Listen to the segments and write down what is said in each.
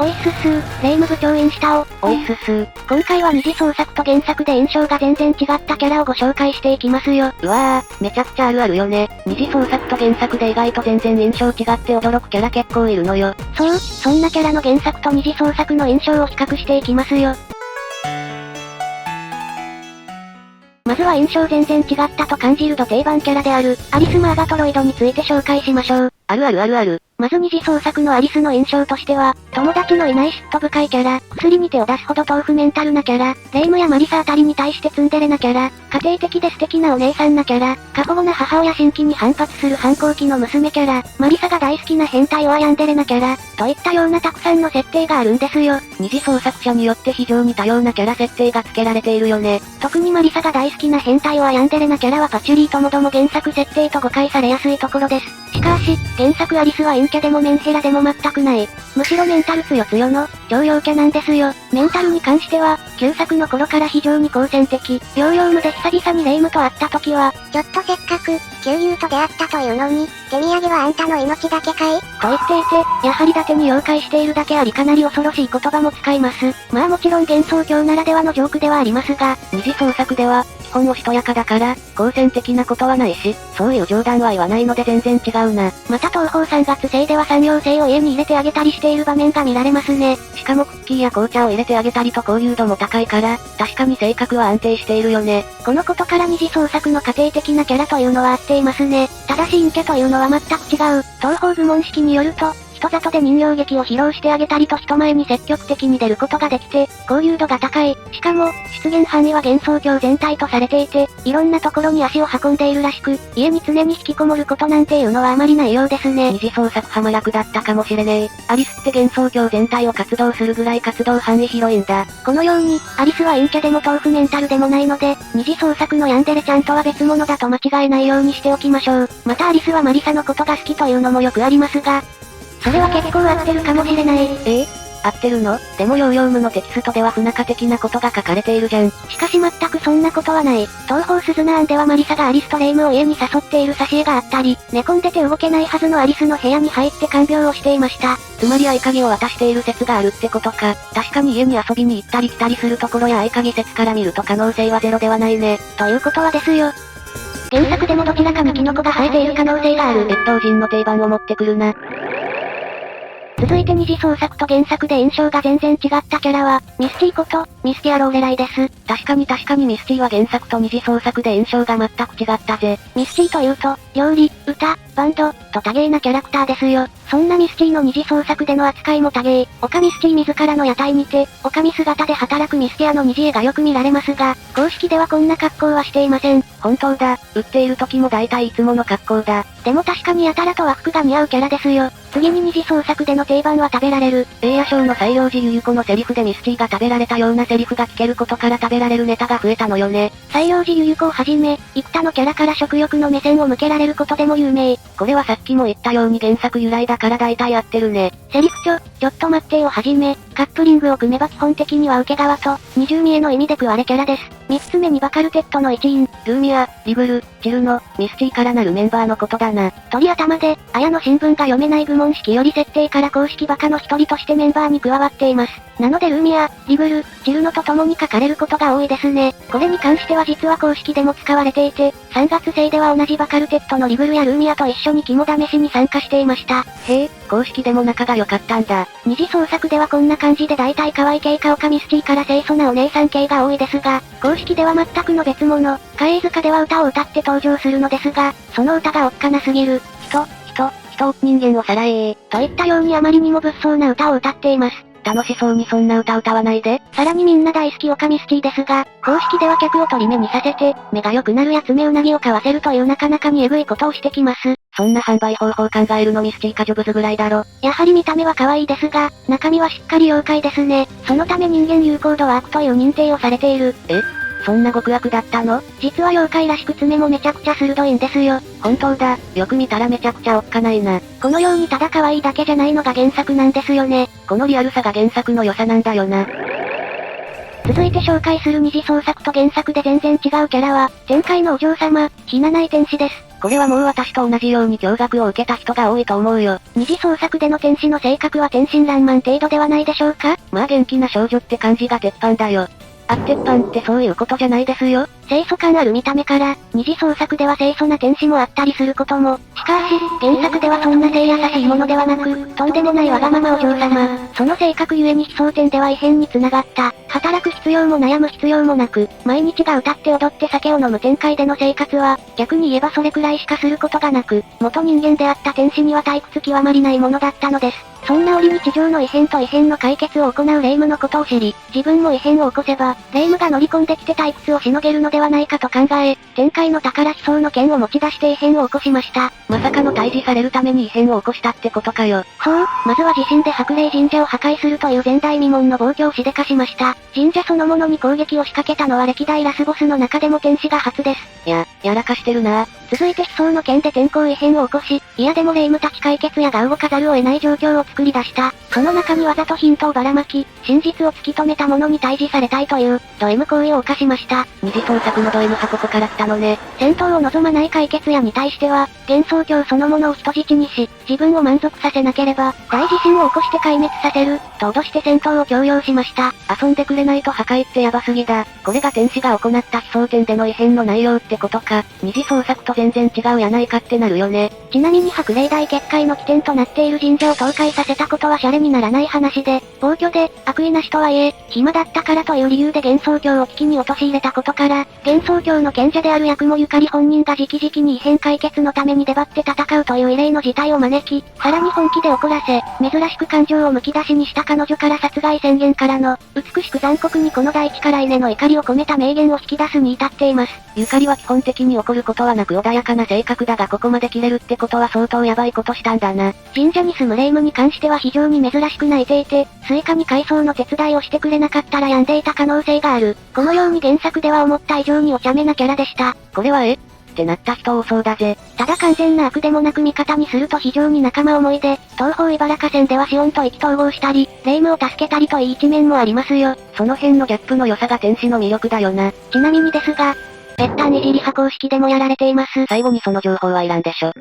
おいっすー、霊夢部長インスタを。おいっすー。今回は二次創作と原作で印象が全然違ったキャラをご紹介していきますよ。うわぁ、めちゃくちゃあるあるよね。二次創作と原作で意外と全然印象違って驚くキャラ結構いるのよ。そう、そんなキャラの原作と二次創作の印象を比較していきますよ。まずは印象全然違ったと感じるド定番キャラである、アリス・マーガトロイドについて紹介しましょう。あるあるあるある。まず二次創作のアリスの印象としては、友達のいない嫉妬深いキャラ、薬に手を出すほど豆腐メンタルなキャラ、レイムやマリサあたりに対してツンデレなキャラ、家庭的で素敵なお姉さんなキャラ、過保護な母親新規に反発する反抗期の娘キャラ、マリサが大好きな変態オアヤンデレなキャラ、といったようなたくさんの設定があるんですよ。二次創作者によって非常に多様なキャラ設定が付けられているよね。特にマリサが大好きな変態オアヤンデレなキャラはパチュリーともども原作設定と誤解されやすいところです。しかし、原作アリスは陰キャでもメンヘラでも全くない。むしろメンタル強の、超陽キャなんですよ。メンタルに関しては、旧作の頃から非常に好戦的。療養無で久々にレイムと会った時は、ちょっとせっかく、旧友と出会ったというのに、手土産はあんたの命だけかいと言っていて、やはり伊達に妖怪しているだけありかなり恐ろしい言葉も使います。まあもちろん幻想郷ならではのジョークではありますが、二次創作では、基本おしとやかだから、好戦的なことはないし、そういう冗談は言わないので全然違うな。また東方3月生では三陽星を家に入れてあげたりしている場面が見られますね。しかもクッキーや紅茶を入れてあげたりと交流度も高いから、確かに性格は安定しているよね。このことから二次創作の家庭的なキャラというのは合っていますね。ただし陰キャというのは全く違う。東方部門式によると、人里で人形劇を披露してあげたりと人前に積極的に出ることができて、交流度が高い。しかも、出現範囲は幻想郷全体とされていて、いろんなところに足を運んでいるらしく、家に常に引きこもることなんていうのはあまりないようですね。二次創作派も楽だったかもしれねえ。アリスって幻想郷全体を活動するぐらい活動範囲広いんだ。このように、アリスは陰キャでも豆腐メンタルでもないので、二次創作のヤンデレちゃんとは別物だと間違えないようにしておきましょう。またアリスはマリサのことが好きというのもよくありますが、それは結構合ってるかもしれない。合ってるの？でもヨーヨームのテキストでは不仲的なことが書かれているじゃん。しかし全くそんなことはない。東方スズナーンではマリサがアリスとレイムを家に誘っている挿絵があったり、寝込んでて動けないはずのアリスの部屋に入って看病をしていました。つまり合鍵を渡している説があるってことか。確かに家に遊びに行ったり来たりするところや合鍵説から見ると可能性はゼロではないね。ということはですよ。原作でもどちらかにキノコが生えている可能性がある。越冬人の定番を持ってくるな。続いて二次創作と原作で印象が全然違ったキャラは、ミスティこと、ミスティアローレライです。確かにミスティは原作と二次創作で印象が全く違ったぜ。ミスティというと、料理、歌、バンド、と多芸なキャラクターですよ。そんなミスティの二次創作での扱いも多芸。オカミスティ自らの屋台にて、オカミ姿で働くミスティアの虹絵がよく見られますが、公式ではこんな格好はしていません。本当だ、売っている時も大体いつもの格好だ。でも確かにやたらと和服が似合うキャラですよ。次に二次創作での定番は食べられる。映画賞の西洋寺ゆゆ子のセリフでミスティが食べられたようなセリフが聞けることから食べられるネタが増えたのよね。西洋寺ゆゆ子をはじめ、幾多のキャラから食欲の目線を向けられることでも有名。これはさっきも言ったように原作由来だから大体合ってるね。セリフちょっと待ってをはじめ、カップリングを組めば基本的には受け側と、二重見えの意味で食われキャラです。三つ目にバカルテットの一員、ルーミア、リグル、チルノ、ミスティからなるメンバーのことだな。鳥頭で、綾の新聞が読めない部門式より設定から公式バカの一人としてメンバーに加わっています。なのでルーミア、リグル、チルノと共に書かれることが多いですね。これに関しては実は公式でも使われていて、3月生では同じバカルテットのリグルやルーミアと一緒に肝試しに参加していました。へえ、公式でも仲が良かったんだ。二次創作ではこんな感じで大体可愛い系かオカミスティから清楚なお姉さん系が多いですが、公式では全くの別物。怪異塚では歌を歌って登場するのですが、その歌がおっかなすぎる。人間をさらえといったようにあまりにも物騒な歌を歌っています。楽しそうにそんな歌歌わないで。さらにみんな大好きオカミスティですが、公式では客を取り目にさせて、目が良くなるや爪うなぎを買わせるというなかなかにエグいことをしてきます。そんな販売方法考えるのミスティかジョブズぐらいだろ。やはり見た目は可愛いですが、中身はしっかり妖怪ですね。そのため人間有効度は悪という認定をされている。そんな極悪だったの？実は妖怪らしく爪もめちゃくちゃ鋭いんですよ。本当だ、よく見たらめちゃくちゃおっかないな。このようにただ可愛いだけじゃないのが原作なんですよね。このリアルさが原作の良さなんだよな。続いて紹介する二次創作と原作で全然違うキャラは、前回のお嬢様、ひなない天使です。これはもう私と同じように驚愕を受けた人が多いと思うよ。二次創作での天使の性格は天真爛漫程度ではないでしょうか？まあ元気な少女って感じが鉄板だよ。鉄板ってそういうことじゃないですよ。清楚感ある見た目から、二次創作では清楚な天使もあったりすることも。しかし、原作ではそんな性優しいものではなく、とんでもないわがままお嬢様。その性格ゆえに悲壮点では異変につながった。働く必要も悩む必要もなく、毎日が歌って踊って酒を飲む展開での生活は、逆に言えばそれくらいしかすることがなく、元人間であった天使には退屈極まりないものだったのです。そんな折日常の異変と異変の解決を行う霊夢のことを知り、自分も異変を起こせば、霊夢が乗り込んできて退屈をしのげるのではないかと考え、天界の宝悲壮の剣を持ち出して異変を起こしました。まさかの退治されるために異変を起こしたってことかよ。そう、まずは自身で白霊神社を破壊するという前代未聞の暴挙をしでかしました。神社そのものに攻撃を仕掛けたのは歴代ラスボスの中でも天使が初です。やらかしてるな。続いて悲壮の剣で天候異変を起こし、嫌でも霊夢たち解決やが動かざるを得ない状況を作り出した。その中にわざとヒントをばらまき、真実を突き止めた者に退治されたいという、ド M 行為を犯しました。二次創作のド M はここから来たのね。戦闘を望まない解決屋に対しては、幻想郷そのものを人質にし、自分を満足させなければ、大地震を起こして壊滅させる、と脅して戦闘を強要しました。遊んでくれないと破壊ってヤバすぎだ。これが天使が行った悲壮点での異変の内容ってことか。二次創作と全然違うやないかってなるよね。ちなみに白霊大結界の起点となっている神社を倒壊させたことはシャレにならない話で、暴挙で、悪意なしとはいえ、暇だったからという理由で幻想郷を危機に陥れたことから、幻想郷の賢者である八雲ゆかり本人が直々に異変解決のために出張って戦うという異例の事態を招き、さらに本気で怒らせ、珍しく感情をむき出しにした彼女から殺害宣言からの、美しく残酷にこの大地から稲の怒りを込めた名言を引き出すに至っています。ゆかりは基本的に怒ることはなく穏やかな性格だがここまで切れるってことは相当ヤバいことしたんだな。神社に住む霊夢に関しては非常に珍しく泣いていて、スイカに改装の手伝いをしてくれなかったら病んでいた可能性がある。このように原作では思った以上にお茶目なキャラでした。これはってなった人多そうだぜ。ただ完全な悪でもなく味方にすると非常に仲間思いで、東方茨河線ではシオンと意気投合したり、霊夢を助けたりといい一面もありますよ。その辺のギャップの良さが天使の魅力だよな。ちなみにですが、ぺったんいじり派公式でもやられています。最後にその情報はいらんでしょ。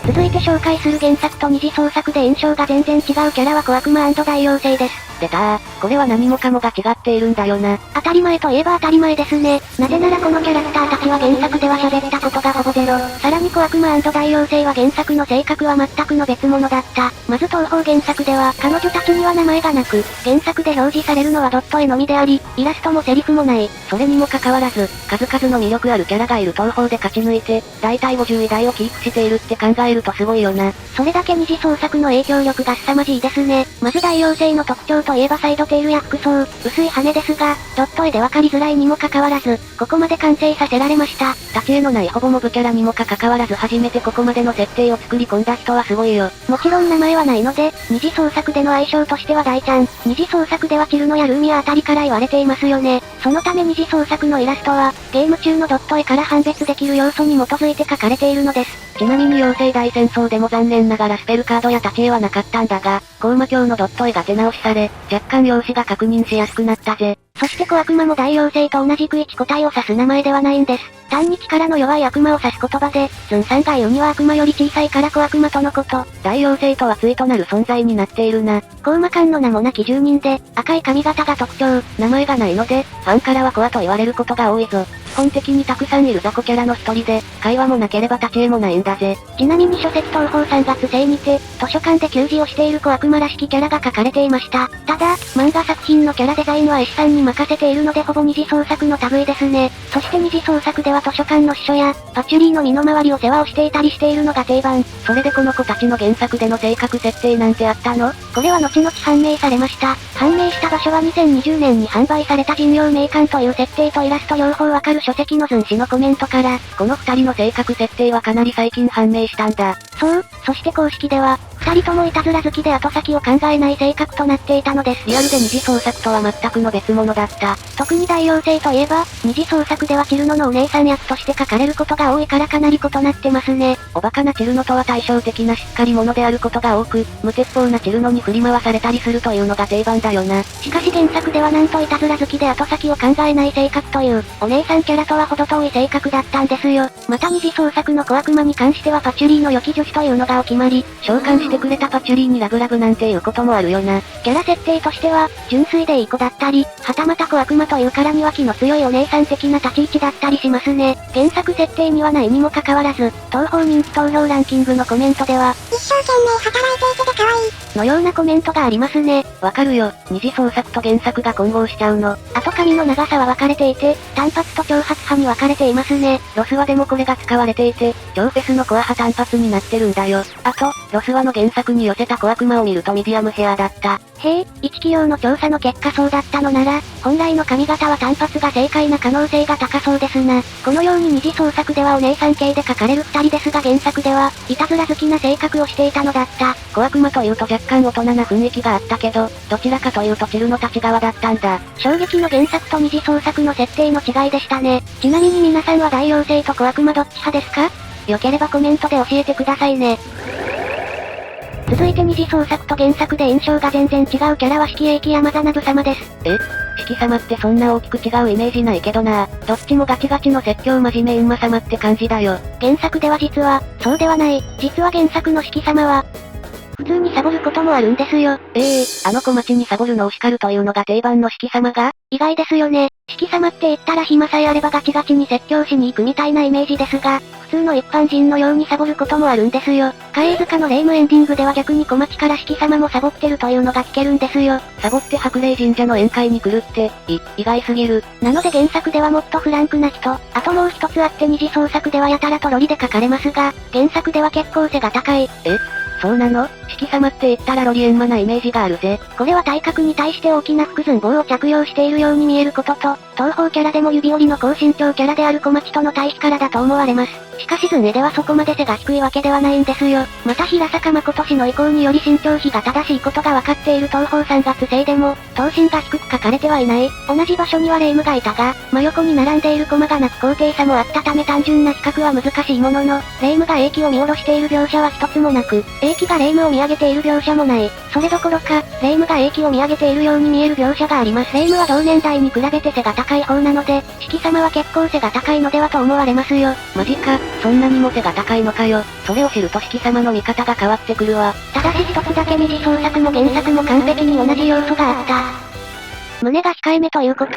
続いて紹介する原作と二次創作で印象が全然違うキャラは小悪魔&大妖精です。出たこれは何もかもが違っているんだよな。当たり前といえば当たり前ですね。なぜならこのキャラクターたちは原作では喋ったことがほぼゼロ。さらに小悪魔&大妖精は原作の性格は全くの別物だった。まず東方原作では彼女たちには名前がなく、原作で表示されるのはドット絵のみであり、イラストもセリフもない。それにもかかわらず、数々の魅力あるキャラがいる東方で勝ち抜いて、大体50位台をキープしているって考えるとすごいよな。それだけ二次創作の影響力が凄まじいですね。まず大妖精の特徴といえばサイドテールや服装、薄い羽ですが、ドット絵でわかりづらいにもかかわらず、ここまで完成させられました。立ち絵のないほぼモブキャラにもかかわらず初めてここまでの設定を作り込んだ人はすごいよ。もちろん名前はないので、二次創作での相性としては大ちゃん。二次創作ではチルノやルーミアあたりから言われていますよね。そのため二次創作のイラストは、ゲーム中のドット絵から判別できる要素に基づいて描かれているのです。ちなみに妖精大戦争でも残念ながらスペルカードや立ち絵はなかったんだが、高魔教のドット絵が手直しされ、若干用紙が確認しやすくなったぜ。そして小悪魔も大妖精と同じく一個体を指す名前ではないんです。単に力の弱い悪魔を指す言葉で、ズンさんが言うには悪魔より小さいから小悪魔とのこと。大妖精とは対となる存在になっているな。高魔官の名もなき住人で、赤い髪型が特徴。名前がないので、ファンからはコアと言われることが多いぞ。基本的にたくさんいる雑魚キャラの一人で、会話もなければ立ち絵もないんだぜ。ちなみに書籍東方3月生にて、図書館で給仕をしている小悪魔らしきキャラが書かれていました。ただ、漫画作品のキャラデザインは絵師さんに任せているのでほぼ二次創作の類ですね。そして二次創作では図書館の司書や、パチュリーの身の回りを世話をしていたりしているのが定番。それでこの子たちの原作での性格設定なんてあったの？これは後々判明されました。判明した場所は2020年に販売された人妖名鑑という設定とイラスト両方わかる書籍のズン氏のコメントから、この二人の性格設定はかなり最近判明したんだ。そう、そして公式では、二人ともいたずら好きで後先を考えない性格となっていたのです。リアルで二次創作とは全くの別物だった。特に大妖精といえば、二次創作ではチルノのお姉さん役として書かれることが多いからかなり異なってますね。おバカなチルノとは対照的なしっかり者であることが多く、無鉄砲なチルノに振り回されたりするというのが定番だよな。しかし原作ではなんといたずら好きで後先を考えない性格という、お姉さんキャラとは程遠い性格だったんですよ。また二次創作の小悪魔に関してはパチュリーの良き女子というのがお決まり、召喚してくれたパチュリーにラブラブなんていうこともあるよな。キャラ設定としては、純粋でいい子だったり、はたまた小悪魔というからには気の強いお姉さん的な立ち位置だったりしますね。原作設定にはないにもかかわらず、東方人気投票ランキングのコメントでは、一生懸命働いていてで可愛いのようなコメントがありますね。わかるよ、二次創作と原作が混合しちゃうの。あと髪の長さは分かれていて、単発と長髪派に分かれていますね。ロスワでもこれが使われていて、超フェスのコア派単発になってるんだよ。あと、ロスワの原作に寄せた小悪魔を見るとミディアムヘアだった。へえ、一企業の調査の結果そうだったのなら、本来の髪型は単発が正解な可能性が高そうですな。このように二次創作ではお姉さん系で書かれる二人ですが原作では、いたずら好きな性格をしていたのだった。小悪魔というと若干大人な雰囲気があったけど、どちらかというとチルノたち側だったんだ。衝撃の原作と二次創作の設定の違いでしたね。ちなみに皆さんは大妖精と小悪魔どっち派ですか？よければコメントで教えてくださいね。続いて二次創作と原作で印象が全然違うキャラは四季英樹山田信様です。四季様ってそんな大きく違うイメージないけどな。どっちもガチガチの説教真面目閻魔様って感じだよ。原作では実は、そうではない。実は原作の四季様は、普通にサボることもあるんですよ。あの小町にサボるのを叱るというのが定番の四季様が？意外ですよね。四季様って言ったら暇さえあればガチガチに説教しに行くみたいなイメージですが、普通の一般人のようにサボることもあるんですよ。カエイ塚の霊夢エンディングでは逆に小町から四季様もサボってるというのが聞けるんですよ。サボって白霊神社の宴会に来るって、意外すぎる。なので原作ではもっとフランクな人、あともう一つあって二次創作ではやたらとロリで書かれますが、原作では結構背が高い。そうなの？四季様って言ったらロリエンマなイメージがあるぜ。これは体格に対して大きな腹寸棒を着用しているように見えることと、東方キャラでも指折りの高身長キャラである小町との対比からだと思われます。しかし図絵ではそこまで背が低いわけではないんですよ。また平坂誠氏の意向により身長比が正しいことが分かっている東方3月生でも、頭身が低く書かれてはいない。同じ場所には霊夢がいたが、真横に並んでいる駒がなく高低差もあったため単純な比較は難しいものの、霊夢が英気を見下ろしている描写は一つもなく、英気が霊夢を見上げている描写もない。それどころか、霊夢が英気を見上げているように見える描写があります。霊夢は同年代に比べて背が高い方なので、四季様は結構背が高いのではと思われますよ。マジか、そんなにも背が高いのかよ。それを知ると四季様の見方が変わってくるわ。ただし一つだけ二次創作も原作も完璧に同じ要素があった。胸が控えめということ。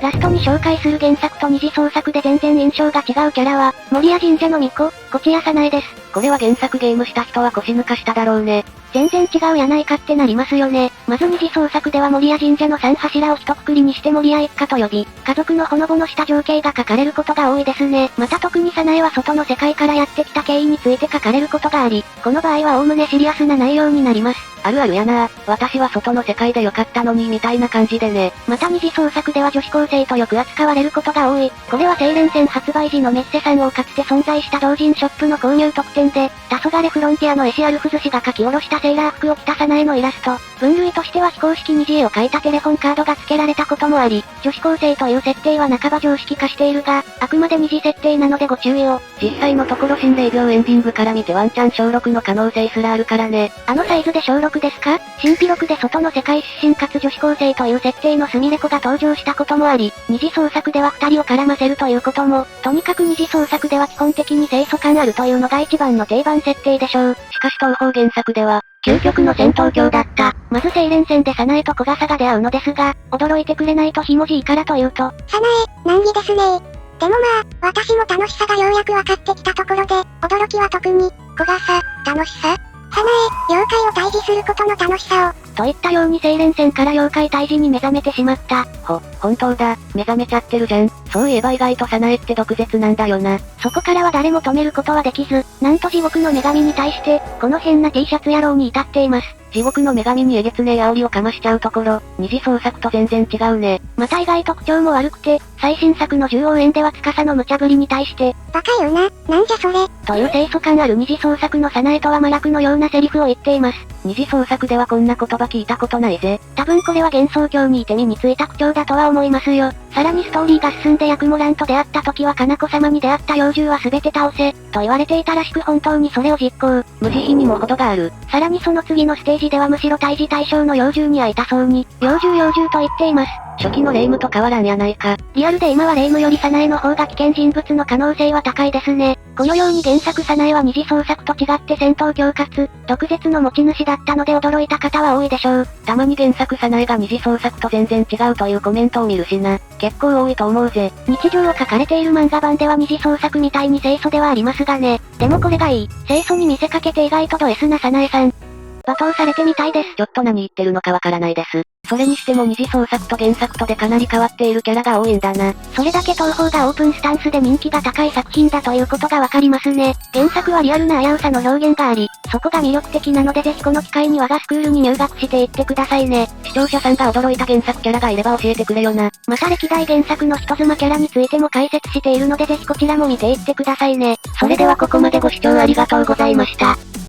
ラストに紹介する原作と二次創作で全然印象が違うキャラは、守谷神社の巫女、こちやさなえです。これは原作ゲームした人は腰抜かしただろうね。全然違うやないかってなりますよね。まず二次創作では守谷神社の3柱を一括りにして守谷一家と呼び、家族のほのぼのした情景が書かれることが多いですね。また特にさなえは外の世界からやってきた経緯について書かれることがあり、この場合は概ねシリアスな内容になります。あるあるやな。私は外の世界でよかったのにみたいな感じでね。また二次創作では女子高生とよく扱われることが多い。これは青連戦発売時のメッセさんをかつて存在した同人ショップの購入特典で、黄昏フロンティアの絵師アルフズ氏が書き下ろしたセーラー服を着たさなえのイラスト。分類としては非公式二次絵を描いたテレフォンカードが付けられたこともあり、女子高生という設定は半ば常識化しているが、あくまで二次設定なのでご注意を。実際のところ心霊病エンディングから見てワンチャン小6の可能性すらあるからね。あのサイズで小6ですか？新記録で外の世界出身かつ女子高生という設定のスミレコが登場したこともあり、二次創作では二人を絡ませるということも、とにかく二次創作では基本的に清楚感あるというのが一番の定番設定でしょう。しかし東方原作では、究極の戦闘狂だった。まず青連戦でさなえと小笠が出会うのですが、驚いてくれないとひもじいからというと。さなえ、難儀ですね。でもまあ、私も楽しさがようやく分かってきたところで、驚きは特に、小笠、楽しささなえ、妖怪を退治することの楽しさを。といったように青連戦から妖怪退治に目覚めてしまった。本当だ、目覚めちゃってるじゃん。そういえば意外とさなえって毒舌なんだよな。そこからは誰も止めることはできず、なんと地獄の女神に対して、この変な T シャツ野郎に至っています。地獄の女神にえげつねえ煽りをかましちゃうところ、二次創作と全然違うね。また意外と口調も悪くて、最新作の10億円では司の無茶ぶりに対して、バカ言うな、なんじゃそれ。という清楚感ある二次創作の早苗とは真逆のようなセリフを言っています。二次創作ではこんな言葉聞いたことないぜ。多分これは幻想郷にいて身についた口調だとは思いますよ。さらにストーリーが進んでヤクモランと出会った時はかな子様に出会った妖獣は全て倒せ、と言われていたらしく本当にそれを実行。無慈悲にも程がある。さらにその次のステージではむしろ対峙対象の妖獣に会いたそうに、妖獣と言っています。初期の霊夢と変わらんやないか。リアルで今は霊夢より早苗の方が危険人物の可能性は高いですね。このように原作早苗は二次創作と違って戦闘狂かつ、毒舌の持ち主だったので驚いた方は多いでしょう。たまに原作早苗が二次創作と全然違うというコメントを見るしな。結構多いと思うぜ。日常を書かれている漫画版では二次創作みたいに清楚ではありますがね。でもこれがいい。清楚に見せかけて意外とド S な早苗さん。罵倒されてみたいです。ちょっと何言ってるのかわからないです。それにしても二次創作と原作とでかなり変わっているキャラが多いんだな。それだけ東宝がオープンスタンスで人気が高い作品だということがわかりますね。原作はリアルな危うさの表現があり、そこが魅力的なのでぜひこの機会に我がスクールに入学していってくださいね。視聴者さんが驚いた原作キャラがいれば教えてくれよな。また歴代原作の人妻キャラについても解説しているのでぜひこちらも見ていってくださいね。それではここまでご視聴ありがとうございました。